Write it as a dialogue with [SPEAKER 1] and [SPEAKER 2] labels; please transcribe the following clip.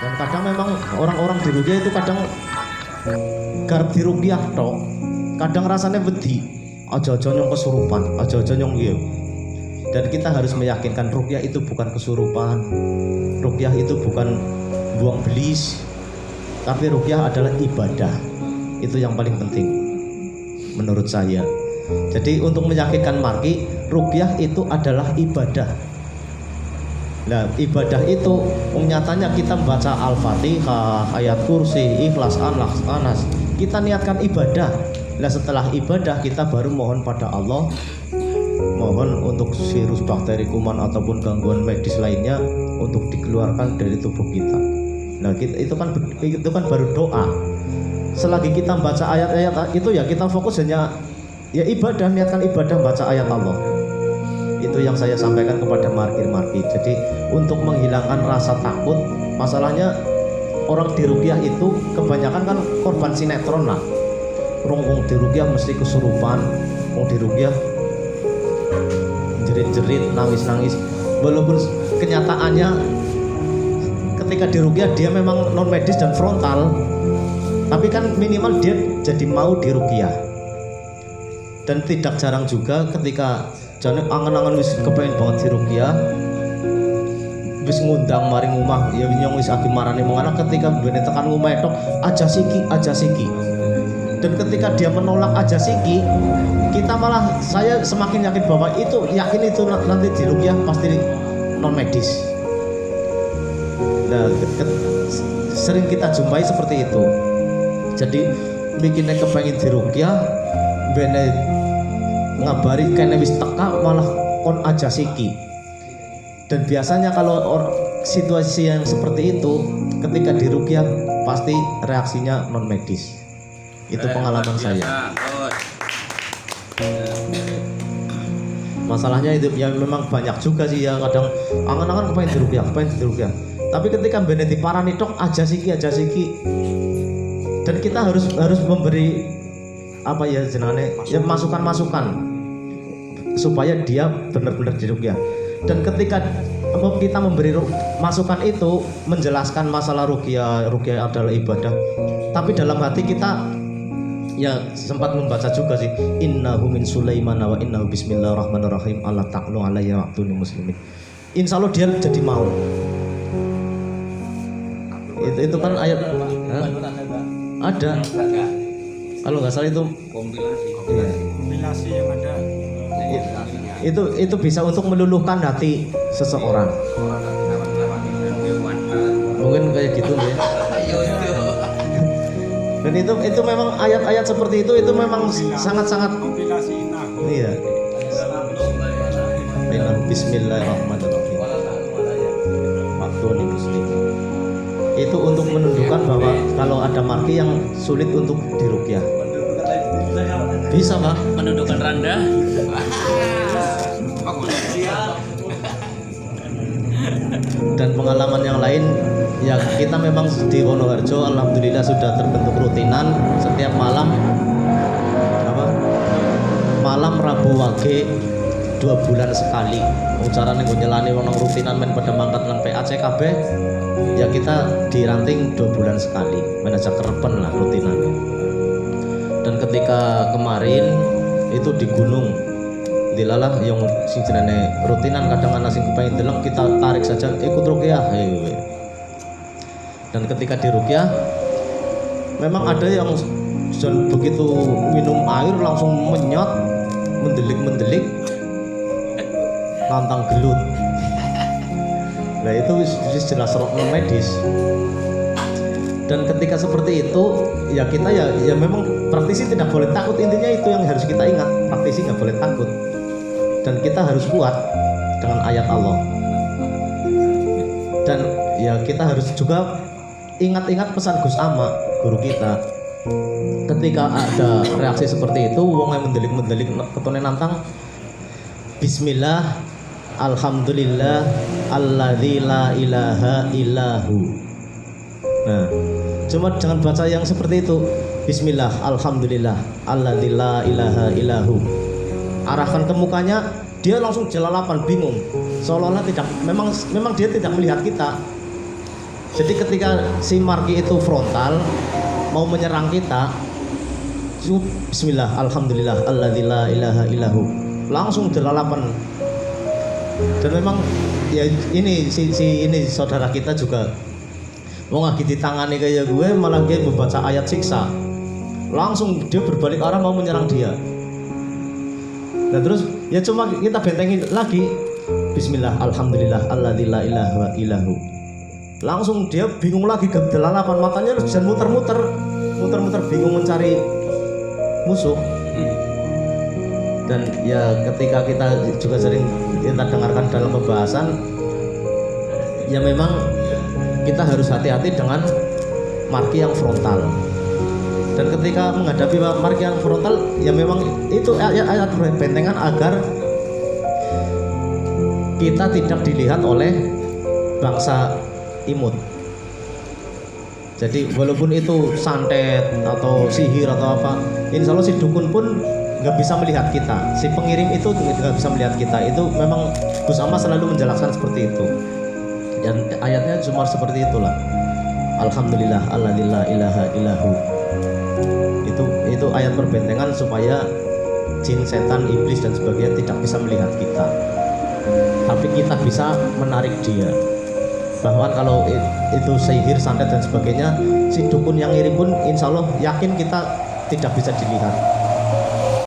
[SPEAKER 1] Dan kadang memang orang-orang di ruqyah itu kadang garap di ruqyah tok, kadang rasanya wedi, aja-aja nyong kesurupan, aja-aja nyong iya. Dan kita harus meyakinkan ruqyah itu bukan kesurupan, ruqyah itu bukan buang belis, tapi ruqyah adalah ibadah. Itu yang paling penting menurut saya. Jadi untuk meyakinkan marki, ruqyah itu adalah ibadah. Nah, ibadah itu nyatanya kita membaca Al-Fatihah, ayat kursi, ikhlas, anas. Kita niatkan ibadah. Nah, setelah ibadah kita baru mohon pada Allah, mohon untuk virus, bakteri, kuman ataupun gangguan medis lainnya untuk dikeluarkan dari tubuh kita. Nah, itu kan baru doa. Selagi kita membaca ayat-ayat itu ya kita fokus hanya ya ibadah, niatkan ibadah baca ayat Allah. Itu yang saya sampaikan kepada markir. Jadi untuk menghilangkan rasa takut, masalahnya orang di ruqyah itu kebanyakan kan korban sinetron lah. Wong di ruqyah mesti kesurupan, wong di ruqyah jerit-jerit, nangis-nangis. Walaupun kenyataannya ketika di ruqyah dia memang non medis dan frontal, tapi kan minimal dia jadi mau di ruqyah. Dan tidak jarang juga ketika jane angen-angen wis kepengin banget di ruqyah, wis ngundang mari ngomah ya nyong wis agi marani mongana, ketika bene tekan ngomah tok aja siki. Dan ketika dia menolak aja siki, kita malah saya semakin yakin bahwa itu nanti di ruqyah pasti non medis. Nah, sering kita jumpai seperti itu. Jadi bikinnya kepengin di ruqyah bene ngabari kene wis teka malah kon aja siki. Dan biasanya kalau situasi yang seperti itu ketika di ruqyah pasti reaksinya non medis. Itu pengalaman saya. Masalahnya itu ya memang banyak juga sih ya, kadang angan-angan kepengen di ruqyah. Tapi ketika bene diparani tok aja siki. Dan kita harus memberi apa ya jenenge ya masukan supaya dia benar-benar di ruqyah. Dan ketika kita memberi masukan itu menjelaskan masalah ruqyah adalah ibadah, tapi dalam hati kita ya sempat membaca juga sih innahu min Sulaiman wa innahu bismillahirrahmanirrahim alla ta'lu alayya wa'tuni muslimin. Insyaallah dia jadi mau. Itu kan ayat ada. Kalau nggak salah itu kompilasi yang ada. Itu bisa untuk meluluhkan hati seseorang. Mungkin kayak gitu ya. Dan itu memang ayat-ayat seperti itu memang sangat-sangat iya. Bismillahirrahmanirrahim. Wa'tuni muslimin. Itu untuk menunjukkan bahwa kalau ada marki yang sulit untuk diruqyah. Bisa Pak
[SPEAKER 2] menundukkan randa.
[SPEAKER 1] Dan pengalaman yang lain ya, kita memang di Wonoharjo alhamdulillah sudah terbentuk rutinan setiap malam Rabu Wage 2 bulan sekali. Carane nggo nyelani wong rutinan men pada mangkat nang PACKB ya kita diranting 2 bulan sekali, menaja kerepen lah rutinan. Dan ketika kemarin itu di gunung dilalah yang sing jenenge rutinan, kadang ana sing kepengin deleng kita tarik saja ikut ruqyah. Dan ketika di ruqyah memang ada yang begitu minum air langsung menyot, mendelik nantang gelut. Nah itu jelas non medis. Dan ketika seperti itu ya kita ya memang praktisi tidak boleh takut. Intinya itu yang harus kita ingat, praktisi nggak boleh takut dan kita harus kuat dengan ayat Allah. Dan ya kita harus juga ingat pesan Gus Ama guru kita, ketika ada reaksi seperti itu wong yang mendelik ketone nantang bismillah alhamdulillah alladzi la ilaha illahu. Nah, cuma jangan baca yang seperti itu. Bismillah, alhamdulillah, alladzi la ilaha illahu. Arahkan ke mukanya, dia langsung jelalapan bingung. Seolah-olah memang dia tidak melihat kita. Jadi ketika si marki itu frontal mau menyerang kita, bismillah, alhamdulillah, alladzi la ilaha illahu, langsung delalapan. Dan memang ya ini ini saudara kita juga mau lagi ditangani kayak gue, malah dia membaca ayat siksa, langsung dia berbalik arah mau menyerang dia. Dan terus ya cuma kita bentengin lagi, bismillah, alhamdulillah, alladzi la ilaha illahu. Langsung dia bingung lagi, delalapan, matanya bisa muter-muter bingung mencari musuh. Dan ya ketika kita juga sering kita dengarkan dalam pembahasan, ya memang kita harus hati-hati dengan marki yang frontal. Dan ketika menghadapi marki yang frontal, ya memang itu ayat bentengan agar kita tidak dilihat oleh bangsa imut. Jadi walaupun itu santet atau sihir atau apa, insya Allah si dukun pun nggak bisa melihat kita, si pengirim itu nggak bisa melihat kita. Itu memang Gus Amma selalu menjelaskan seperti itu. Dan ayatnya cuma seperti itulah. Alhamdulillah, alladzi la ilaha illahu. Itu ayat perbentengan supaya jin, setan, iblis dan sebagainya tidak bisa melihat kita, tapi kita bisa menarik dia. Bahwa kalau itu sihir, santet dan sebagainya, si dukun yang ngirim pun insya Allah yakin kita tidak bisa dilihat.